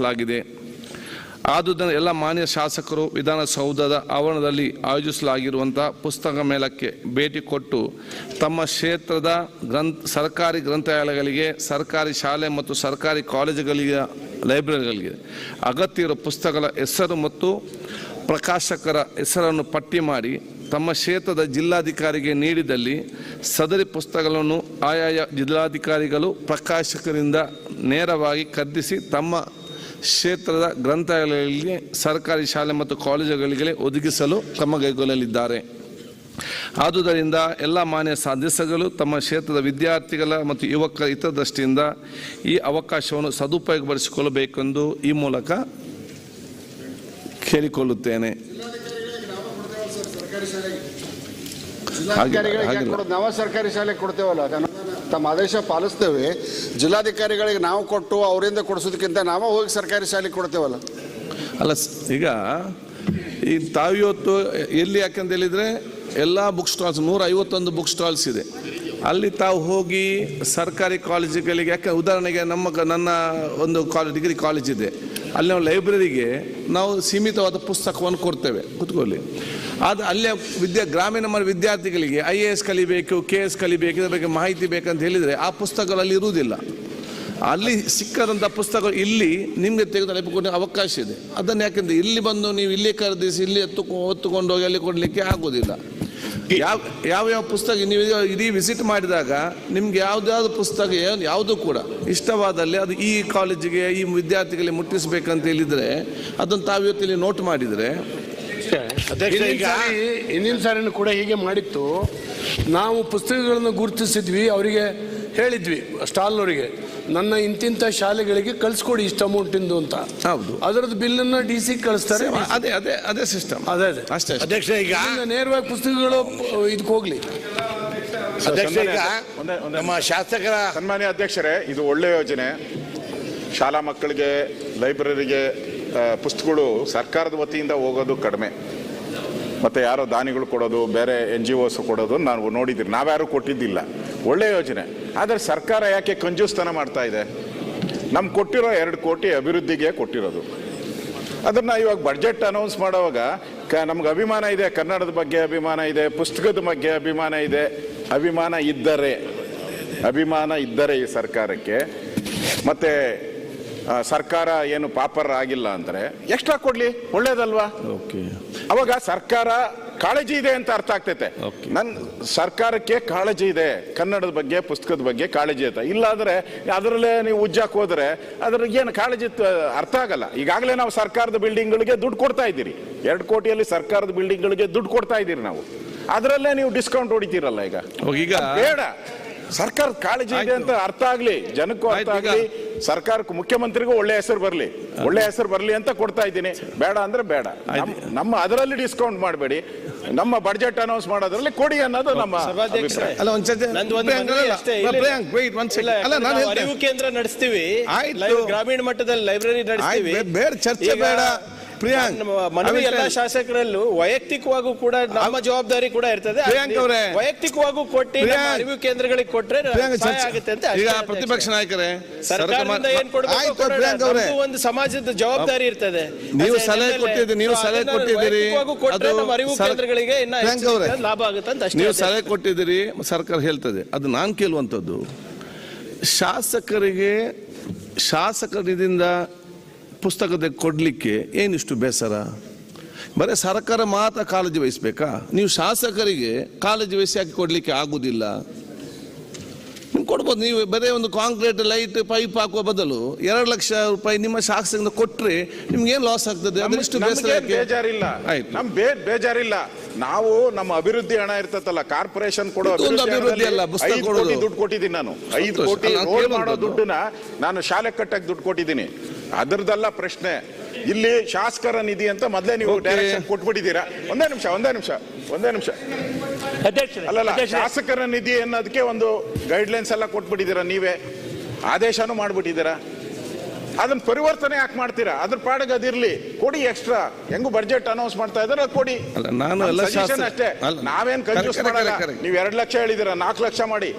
ಲಾಗಿದೆ. ಆದುದರಿಂದ ಎಲ್ಲ ಮಾನ್ಯ ಶಾಸಕರು ವಿಧಾನಸೌಧದ ಆವರಣದಲ್ಲಿ ಆಯೋಜಿಸಲಾಗಿರುವಂತಹ ಪುಸ್ತಕ ಮೇಳಕ್ಕೆ ಭೇಟಿ ಕೊಟ್ಟು ತಮ್ಮ ಕ್ಷೇತ್ರದ ಸರ್ಕಾರಿ ಗ್ರಂಥಾಲಯಗಳಿಗೆ, ಸರ್ಕಾರಿ ಶಾಲೆ ಮತ್ತು ಸರ್ಕಾರಿ ಕಾಲೇಜುಗಳಿಗೆ, ಲೈಬ್ರರಿಗಳಿಗೆ ಅಗತ್ಯ ಇರುವ ಪುಸ್ತಕಗಳ ಹೆಸರು ಮತ್ತು ಪ್ರಕಾಶಕರ ಹೆಸರನ್ನು ಪಟ್ಟಿ ಮಾಡಿ ತಮ್ಮ ಕ್ಷೇತ್ರದ ಜಿಲ್ಲಾಧಿಕಾರಿಗೆ ನೀಡಿದಲ್ಲಿ ಸದರಿ ಪುಸ್ತಕಗಳನ್ನು ಆಯಾಯ ಜಿಲ್ಲಾಧಿಕಾರಿಗಳು ಪ್ರಕಾಶಕರಿಂದ ನೇರವಾಗಿ ಖರೀದಿಸಿ ತಮ್ಮ ಕ್ಷೇತ್ರದ ಗ್ರಂಥಾಲಯಗಳಿಗೆ, ಸರ್ಕಾರಿ ಶಾಲೆ ಮತ್ತು ಕಾಲೇಜುಗಳಿಗೆ ಒದಗಿಸಲು ಕ್ರಮ ಕೈಗೊಳ್ಳಲಿದ್ದಾರೆ. ಆದುದರಿಂದ ಎಲ್ಲ ಮಾನ್ಯ ಸದಸ್ಯಗಳು ತಮ್ಮ ಕ್ಷೇತ್ರದ ವಿದ್ಯಾರ್ಥಿಗಳ ಮತ್ತು ಯುವಕರ ಹಿತದೃಷ್ಟಿಯಿಂದ ಈ ಅವಕಾಶವನ್ನು ಸದುಪಯೋಗಪಡಿಸಿಕೊಳ್ಳಬೇಕೆಂದು ಈ ಮೂಲಕ ಕೇಳಿಕೊಳ್ಳುತ್ತೇನೆ. ನಾವು ಸರ್ಕಾರಿ ಶಾಲೆ ಕೊಡ್ತೇವಲ್ಲ, ತಮ್ಮ ಆದೇಶ ಪಾಲಿಸ್ತೇವೆ. ಜಿಲ್ಲಾಧಿಕಾರಿಗಳಿಗೆ ನಾವು ಕೊಟ್ಟು ಅವರಿಂದ ಕೊಡಿಸೋದಕ್ಕಿಂತ ನಾವು ಹೋಗಿ ಸರ್ಕಾರಿ ಶಾಲೆಗೆ ಕೊಡ್ತೇವಲ್ಲ. ಅಲ್ಲ, ಈಗ ಈ ತಾವಿವತ್ತು ಎಲ್ಲಿ ಯಾಕಂತ ಹೇಳಿದರೆ ಎಲ್ಲ ಬುಕ್ ಸ್ಟಾಲ್ಸ್ 151 ಬುಕ್ ಸ್ಟಾಲ್ಸ್ ಇದೆ. ಅಲ್ಲಿ ತಾವು ಹೋಗಿ ಸರ್ಕಾರಿ ಕಾಲೇಜುಗಳಿಗೆ, ಯಾಕೆ ಉದಾಹರಣೆಗೆ ನನ್ನ ಒಂದು ಡಿಗ್ರಿ ಕಾಲೇಜ್ ಇದೆ, ಅಲ್ಲಿ ನಾವು ಲೈಬ್ರರಿಗೆ ನಾವು ಸೀಮಿತವಾದ ಪುಸ್ತಕವನ್ನು ಕೊಡ್ತೇವೆ, ಕೂತ್ಕೊಳ್ಳಿ. ಆದರೆ ಅಲ್ಲೇ ಗ್ರಾಮೀಣ ವಿದ್ಯಾರ್ಥಿಗಳಿಗೆ IAS ಕಲಿಬೇಕು, KS ಕಲಿಬೇಕು, ಇದರ ಬಗ್ಗೆ ಮಾಹಿತಿ ಬೇಕಂತ ಹೇಳಿದರೆ ಆ ಪುಸ್ತಕಗಳಲ್ಲಿ ಇರುವುದಿಲ್ಲ. ಅಲ್ಲಿ ಸಿಕ್ಕದಂಥ ಪುಸ್ತಕ ಇಲ್ಲಿ ನಿಮಗೆ ತೆಗೆದುಕೊಳ್ಳಿ ಅವಕಾಶ ಇದೆ. ಅದನ್ನು ಯಾಕೆಂದರೆ ಇಲ್ಲಿ ಬಂದು ನೀವು ಇಲ್ಲಿ ಖರೀದಿಸಿ ಇಲ್ಲಿ ಹೊತ್ತುಕೊಂಡು ಹೋಗಿ ಅಲ್ಲಿ ಕೊಡಲಿಕ್ಕೆ ಆಗೋದಿಲ್ಲ. ಯಾವ ಪುಸ್ತಕ ನೀವು ಇಡೀ ವಿಸಿಟ್ ಮಾಡಿದಾಗ ನಿಮ್ಗೆ ಯಾವುದಾದ್ರು ಪುಸ್ತಕ ಯಾವುದು ಕೂಡ ಇಷ್ಟವಾದಲ್ಲಿ ಅದು ಈ ಕಾಲೇಜಿಗೆ, ಈ ವಿದ್ಯಾರ್ಥಿಗಳಿಗೆ ಮುಟ್ಟಿಸಬೇಕಂತ ಹೇಳಿದರೆ ಅದನ್ನು ತಾವು ಇವತ್ತಿಲ್ಲಿ ನೋಟ್ ಮಾಡಿದರೆ. ಹಿಂದಿನ ಸಾರಿನೂ ಕೂಡ ಹೀಗೆ ಮಾಡಿತ್ತು. ನಾವು ಪುಸ್ತಕಗಳನ್ನು ಗುರುತಿಸಿದ್ವಿ, ಅವರಿಗೆ ಹೇಳಿದ್ವಿ ಸ್ಟಾಲ್ನವರಿಗೆ, ನನ್ನ ಇಂತಿಂಥ ಶಾಲೆಗಳಿಗೆ ಕಳಿಸ್ಕೊಡಿ ಇಷ್ಟು ಅಮೌಂಟಿಂದು ಅಂತ. ಹೌದು, ಅದರದ್ದು ಬಿಲ್ಲನ್ನು DC ಕಳಿಸ್ತಾರೆ. ಅದೇ ಸಿಸ್ಟಮ್, ಅದೇ ಅಷ್ಟೇ. ಅಧ್ಯಕ್ಷ, ಈಗ ನೇರವಾಗಿ ಪುಸ್ತಕಗಳು ಇದಕ್ಕೆ ಹೋಗ್ಲಿ. ಅಧ್ಯಕ್ಷ, ಈಗ ನಮ್ಮ ಶಾಸಕರ ಸನ್ಮಾನ್ಯ ಅಧ್ಯಕ್ಷರೇ, ಇದು ಒಳ್ಳೆಯ ಯೋಜನೆ. ಶಾಲಾ ಮಕ್ಕಳಿಗೆ ಲೈಬ್ರರಿಗೆ ಪುಸ್ತಕಗಳು ಸರ್ಕಾರದ ವತಿಯಿಂದ ಹೋಗೋದು ಕಡಿಮೆ, ಮತ್ತು ಯಾರೋ ದಾನಿಗಳು ಕೊಡೋದು, ಬೇರೆ NGOs ಕೊಡೋದು ನಾವು ನೋಡಿದ್ದೀರಿ. ನಾವ್ಯಾರು ಕೊಟ್ಟಿದ್ದಿಲ್ಲ. ಒಳ್ಳೆಯ ಯೋಜನೆ. ಆದರೆ ಸರ್ಕಾರ ಯಾಕೆ ಕಂಜೂಸ್ತನ ಮಾಡ್ತಾ ಇದೆ? ನಮ್ಗೆ ಕೊಟ್ಟಿರೋ 2 ಕೋಟಿ ಅಭಿವೃದ್ಧಿಗೆ ಕೊಟ್ಟಿರೋದು. ಅದನ್ನು ಇವಾಗ ಬಡ್ಜೆಟ್ ಅನೌನ್ಸ್ ಮಾಡುವಾಗ ನಮ್ಗೆ ಅಭಿಮಾನ ಇದೆ, ಕನ್ನಡದ ಬಗ್ಗೆ ಅಭಿಮಾನ ಇದೆ, ಪುಸ್ತಕದ ಬಗ್ಗೆ ಅಭಿಮಾನ ಇದೆ. ಅಭಿಮಾನ ಇದ್ದರೆ ಈ ಸರ್ಕಾರಕ್ಕೆ, ಮತ್ತು ಸರ್ಕಾರ ಏನು ಪಾಪರ್ ಆಗಿಲ್ಲ ಅಂದರೆ ಎಕ್ಸ್ಟ್ರಾ ಕೊಡ್ಲಿ, ಒಳ್ಳೇದಲ್ವಾ? ಅವಾಗ ಸರ್ಕಾರ ಕಾಳಜಿ ಇದೆ ಅಂತ ಅರ್ಥ ಆಗ್ತೈತೆ. ನನ್ನ ಸರ್ಕಾರಕ್ಕೆ ಕಾಳಜಿ ಇದೆ, ಕನ್ನಡದ ಬಗ್ಗೆ, ಪುಸ್ತಕದ ಬಗ್ಗೆ ಕಾಳಜಿ ಐತೆ. ಇಲ್ಲಾಂದ್ರೆ ಅದರಲ್ಲೇ ನೀವು ಉಜ್ಜಾಕ್ ಹೋದ್ರೆ ಅದ್ರಿಗೆ ಏನು ಕಾಳಜಿ ಅರ್ಥ ಆಗಲ್ಲ. ಈಗಾಗಲೇ ನಾವು ಸರ್ಕಾರದ ಬಿಲ್ಡಿಂಗ್ಗಳಿಗೆ ದುಡ್ಡು ಕೊಡ್ತಾ ಇದ್ದೀರಿ. 2 ಕೋಟಿಯಲ್ಲಿ ಸರ್ಕಾರದ ಬಿಲ್ಡಿಂಗ್ಗಳಿಗೆ ದುಡ್ಡು ಕೊಡ್ತಾ ಇದ್ದೀರಿ ನಾವು. ಅದರಲ್ಲೇ ನೀವು ಡಿಸ್ಕೌಂಟ್ ಹೊಡಿತೀರಲ್ಲ. ಈಗ ಬೇಡ, ಸರ್ಕಾರ ಕಾಳಜಿ ಇದೆ ಅಂತ ಅರ್ಥ ಆಗ್ಲಿ, ಜನಕ್ಕೂ ಅರ್ಥ ಆಗ್ಲಿ, ಸರ್ಕಾರಕ್ಕೂ, ಮುಖ್ಯಮಂತ್ರಿಗೂ ಒಳ್ಳೆ ಹೆಸರು ಬರಲಿ ಅಂತ ಕೊಡ್ತಾ ಇದ್ದೀನಿ. ಬೇಡ ಅಂದ್ರೆ ಬೇಡ, ನಮ್ಮ ಅದರಲ್ಲಿ ಡಿಸ್ಕೌಂಟ್ ಮಾಡಬೇಡಿ, ನಮ್ಮ ಬಡ್ಜೆಟ್ ಅನೌನ್ಸ್ ಮಾಡೋದ್ರಲ್ಲಿ ಕೊಡಿ ಅನ್ನೋದು ನಮ್ಮ ಅರಿವು ಕೇಂದ್ರ ನಡೆಸ್ತೀವಿ, ಗ್ರಾಮೀಣ ಮಟ್ಟದಲ್ಲಿ ಲೈಬ್ರರಿ ನಡೆಸ್ತೀವಿ. ಚರ್ಚೆ ಬೇಡ ಮನವಿ ಎಲ್ಲ ಶಾಸಕರಲ್ಲೂ ವೈಯಕ್ತಿಕವಾಗೂ ಕೂಡ ನಮ್ಮ ಜವಾಬ್ದಾರಿ ಕೂಡ ಇರ್ತದೆ. ವೈಯಕ್ತಿಕವಾಗೂ ಕೊಟ್ಟು ಅರಿವು ಕೇಂದ್ರಗಳಿಗೆ ಕೊಟ್ರೆ ಆಗುತ್ತೆ ಅಂತ. ಈಗ ಪ್ರತಿಪಕ್ಷ ನಾಯಕರೇ, ಸರ್ಕಾರದಿಂದ ಏನ್ ಕೊಡಬೇಕು, ಒಂದು ಸಮಾಜದ ಜವಾಬ್ದಾರಿ ಇರ್ತದೆ. ನೀವು ಸಲಹೆ ಕೊಟ್ಟಿದ್ದೀರಿ, ನಮ್ಮ ಅರಿವು ಕೇಂದ್ರಗಳಿಗೆ ಲಾಭ ಆಗುತ್ತೆ ಅಂತ. ನೀವು ಸಲಹೆ ಕೊಟ್ಟಿದ್ದೀರಿ, ಸರ್ಕಾರ ಹೇಳ್ತದೆ. ಅದು ನಾನು ಕೇಳುವಂಥದ್ದು, ಶಾಸಕರಿಂದ ಪುಸ್ತಕದ ಕೊಡಲಿಕ್ಕೆ ಏನಿಷ್ಟು ಬೇಸರ? ಬರೀ ಸರ್ಕಾರ ಮಾತ್ರ ಕಾಳಜಿ ವಹಿಸಬೇಕಾ? ನೀವು ಶಾಸಕರಿಗೆ ಕಾಳಜಿ ವಹಿಸಿ ಹಾಕಿ ಕೊಡಲಿಕ್ಕೆ ಆಗುವುದಿಲ್ಲ. ನೀವು ಕೊಡ್ಬೋದು. ನೀವು ಬರೀ ಒಂದು ಕಾಂಕ್ರೀಟ್ ಲೈಟ್ ಪೈಪ್ ಹಾಕುವ ಬದಲು 2 ಲಕ್ಷ ರೂಪಾಯಿ ನಿಮ್ಮ ಶಾಸಕರಿಂದ ಕೊಟ್ಟರೆ ನಿಮ್ಗೇನು ಲಾಸ್ ಆಗ್ತದೆ? ಅದಷ್ಟು ಬೇಜಾರಿಲ್ಲ, ಬೇಜಾರಿಲ್ಲ. ನಾವು ನಮ್ಮ ಅಭಿವೃದ್ಧಿ ಹಣ ಇರ್ತದಲ್ಲ, ಕಾರ್ಪೊರೇಷನ್ ಕೊಡೋ ಅಭಿವೃದ್ಧಿ ಅಲ್ಲ, ಪುಸ್ತಕ ಕೊಡೋದು. ದುಡ್ಡು ಕೊಟ್ಟಿದ್ದೀನಿ ನಾನು. 5 ಕೋಟಿ ರೋಡ್ ಮಾಡೋ ದುಡ್ಡನ್ನ ನಾನು ಶಾಲೆ ಕಟ್ಟಕ್ಕೆ ದುಡ್ಡು ಕೊಟ್ಟಿದ್ದೀನಿ. ಅದರದಲ್ಲ ಪ್ರಶ್ನೆ. ಇಲ್ಲಿ ಶಾಸಕರ ನಿಧಿ ಅಂತ ಮೊದಲೇ ನೀವು ಡೈರೆಕ್ಷನ್ ಕೊಟ್ಬಿಟ್ಟಿದ್ದೀರಾ. ಒಂದೇ ನಿಮಿಷ ಅಲ್ಲಲ್ಲ, ಶಾಸಕರ ನಿಧಿ ಅನ್ನೋದಕ್ಕೆ ಒಂದು ಗೈಡ್ಲೈನ್ಸ್ ಎಲ್ಲ ಕೊಟ್ಬಿಟ್ಟಿದ್ದೀರಾ, ನೀವೇ ಆದೇಶನೂ ಮಾಡ್ಬಿಟ್ಟಿದ್ದೀರಾ. ಅದನ್ನ ಪರಿವರ್ತನೆ ಯಾಕೆ ಮಾಡ್ತೀರಾ? ಅದ್ರ ಪಾಡಿಗೆ ಅದಿರ್ಲಿ, ಕೊಡಿ ಎಕ್ಸ್ಟ್ರಾ. ಹೆಂಗು ಬಡ್ಜೆಟ್ ಅನೌನ್ಸ್ ಮಾಡ್ತಾ ಇದ್ದಾರೆ, ಕೊಡಿ. ನಾನು ಅಷ್ಟೇ, ನಾವೇನ್ ಕಂಜೂಸ್ ಮಾಡಲ್ಲ. ನೀವು 2 ಲಕ್ಷ ಹೇಳಿದಿರ, 4 ಲಕ್ಷ ಮಾಡಿ.